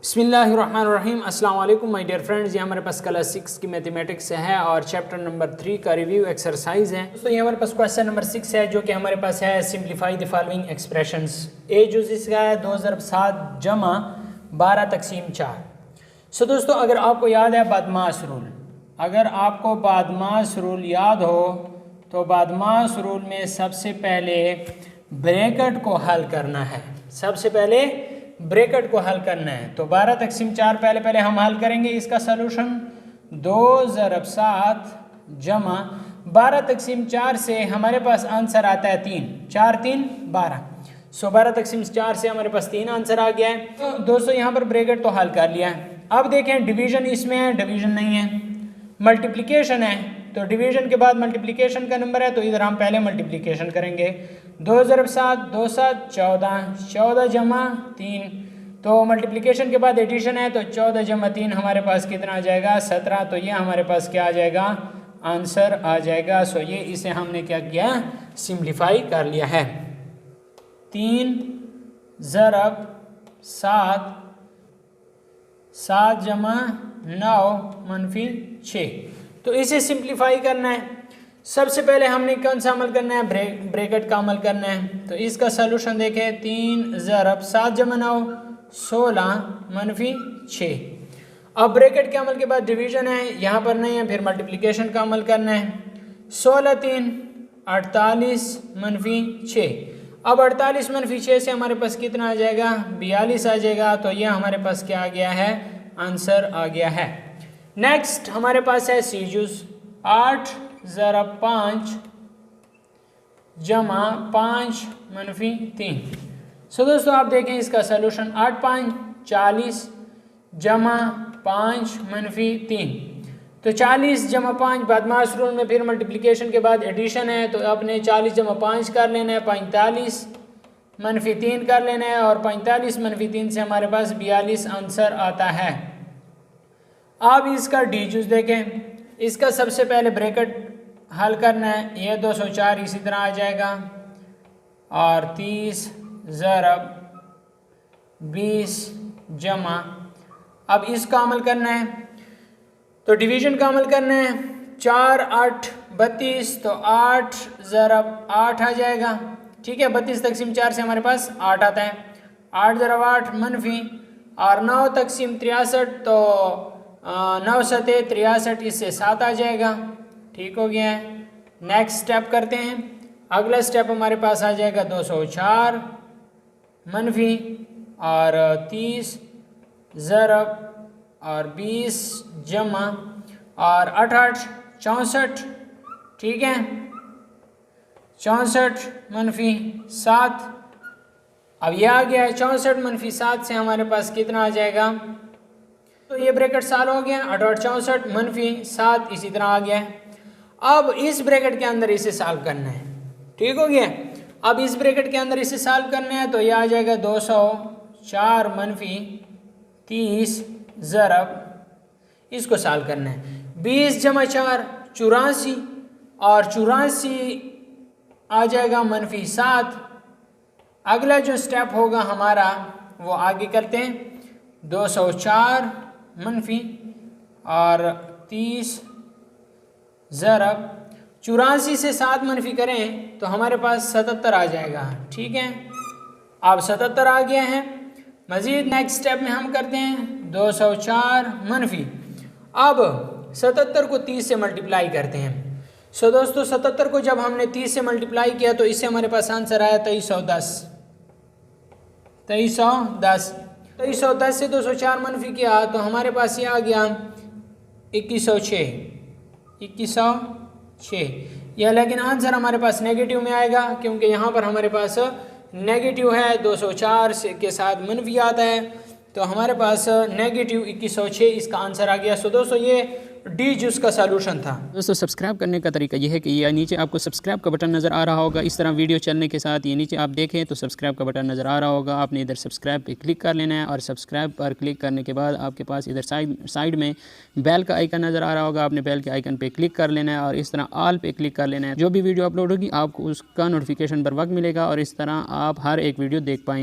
बिस्मिल्लाहिर्रहमानिर्रहीम। अस्सलाम वालेकुम माय डियर फ्रेंड्स। ये हमारे पास क्लास 6 की मैथमेटिक्स है और चैप्टर नंबर 3 का रिव्यू एक्सरसाइज है। दोस्तों ये हमारे पास क्वेश्चन नंबर 6 है जो कि हमारे पास है सिंप्लीफाई द फॉलोइंग एक्सप्रेशंस। ए जो इसका है 2 ज़रब 7 जमा 12 तकसीम 4। सो दोस्तों अगर आपको याद है बादमास रूल, अगर आपको बादमास रूल याद हो तो बादमास रूल में सबसे पहले ब्रैकेट को हल करना है। सबसे पहले ब्रैकेट को हल करना है तो 12 तकसीम 4 पहले हम हल करेंगे। इसका सलूशन 2 ज़रब 7 जमा 12 तकसीम 4 से हमारे पास आंसर आता है 3। 4 3 12। सो 12 तकसीम 4 से हमारे पास 3 आंसर आ गया है। तो दोस्तों यहाँ पर ब्रैकेट तो हल कर लिया है। अब देखें डिवीजन इसमें है, डिवीजन नहीं है, मल्टीप्लिकेशन है। तो डिवीजन के बाद मल्टीप्लिकेशन का नंबर है तो इधर हम पहले मल्टीप्लिकेशन करेंगे। 2 ज़रब 7 2 7 14 14 जमा 3। तो मल्टीप्लिकेशन के बाद एडिशन है तो 14 जमा 3 हमारे पास कितना आ जाएगा 17। तो ये हमारे पास क्या आ जाएगा आंसर आ जाएगा। सो ये इसे हमने क्या किया सिंप्लीफाई कर लिया है। 3 ज़रब 7 7 जमा 9 मनफी 6। तो इसे सिंप्लीफाई करना है। सबसे पहले हमने कौन सा अमल करना है ब्रैकेट का अमल करना है। तो इसका सलूशन देखें 3 ज़रब 7 जमा 9 16 मनफी 6। अब ब्रैकेट के अमल के बाद डिवीजन है, यहाँ पर नहीं है, फिर मल्टीप्लिकेशन का अमल करना है। 16 3 48 मनफी 6। अब 48 मनफी 6 से हमारे पास कितना आ जाएगा 42 आ जाएगा। तो यह हमारे पास क्या आ गया है आंसर आ गया है। नेक्स्ट हमारे पास है सीजूस 8 ज़रब 5 जमा 5 मनफी 3। सो दोस्तों आप देखें इसका सलूशन 8 5 40 जमा 5 मनफी 3। तो 40 जमा 5 बादमास रूल में फिर मल्टीप्लिकेशन के बाद एडिशन है तो आपने 40 जमा 5 कर लेना है, 45 मनफी 3 कर लेना है और 45 मनफी 3 से हमारे पास 42 आंसर आता है। अब इसका डी जूस देखें। इसका सबसे पहले ब्रैकेट हल करना है। ये 204 इसी तरह आ जाएगा और 30 ज़रब 20 जमा, अब इसका अमल करना है तो डिवीजन का अमल करना है। 4 8 32 तो 8 ज़रब 8 आ जाएगा। ठीक है, 32 तकसीम 4 से हमारे पास 8 आता है। 8 ज़रब 8 मनफी और 9 तकसीम 63 तो 9 सते 63 इससे 7 आ जाएगा। ठीक हो गया है। नेक्स्ट स्टेप करते हैं। अगला स्टेप हमारे पास आ जाएगा 204 मनफी और 30 ज़रब और 20 जमा और 8 8 64। ठीक है, 64 मनफी 7। अब यह आ गया है 64 मनफी 7 से हमारे पास कितना आ जाएगा। तो ये ब्रैकेट साल हो गया 8 8 64 मनफी 7 इसी तरह आ गया है। अब इस ब्रैकेट के अंदर इसे सॉल्व करना है। ठीक हो गया। अब इस ब्रैकेट के अंदर इसे सॉल्व करना है तो यह आ जाएगा 204 मनफी 30 ज़रब, इसको सॉल्व करना है। 20 जमा 4 84 और 84 आ जाएगा मनफी 7। अगला जो स्टेप होगा हमारा वो आगे करते हैं। 204 मनफी और 30 ज़रब 84 से 7 मनफी करें तो हमारे पास 77 आ जाएगा। ठीक है, अब 77 आ गया है। मज़ीद नेक्स्ट स्टेप में हम करते हैं 204 मनफी। अब 77 को 30 से मल्टीप्लाई करते हैं। सो दोस्तों 77 को जब हमने 30 से मल्टीप्लाई किया तो इससे हमारे पास आंसर आया 2310। 2310 से 204 मनफी किया तो हमारे पास ये आ गया 2106 यह, लेकिन आंसर हमारे पास नेगेटिव में आएगा क्योंकि यहाँ पर हमारे पास नेगेटिव है। 204 के साथ मनफी आता है तो हमारे पास नेगेटिव 2106 इसका आंसर आ गया। सो दोस्तों ये डी जूस का सलूशन था। दोस्तों सब्सक्राइब करने का तरीका यह है कि ये नीचे आपको सब्सक्राइब का बटन नज़र आ रहा होगा। इस तरह वीडियो चलने के साथ ये नीचे आप देखें तो सब्सक्राइब का बटन नज़र आ रहा होगा। आपने इधर सब्सक्राइब पे क्लिक कर लेना है और सब्सक्राइब पर क्लिक करने के बाद आपके पास इधर साइड में बेल का आइकन नज़र आ रहा होगा। आपने बेल के आइकन पे क्लिक कर लेना है और इस तरह ऑल पे क्लिक कर लेना है। जो भी वीडियो अपलोड होगी आपको उसका नोटिफिकेशन बर वक्त मिलेगा और इस तरह आप हर एक वीडियो देख पाएंगे।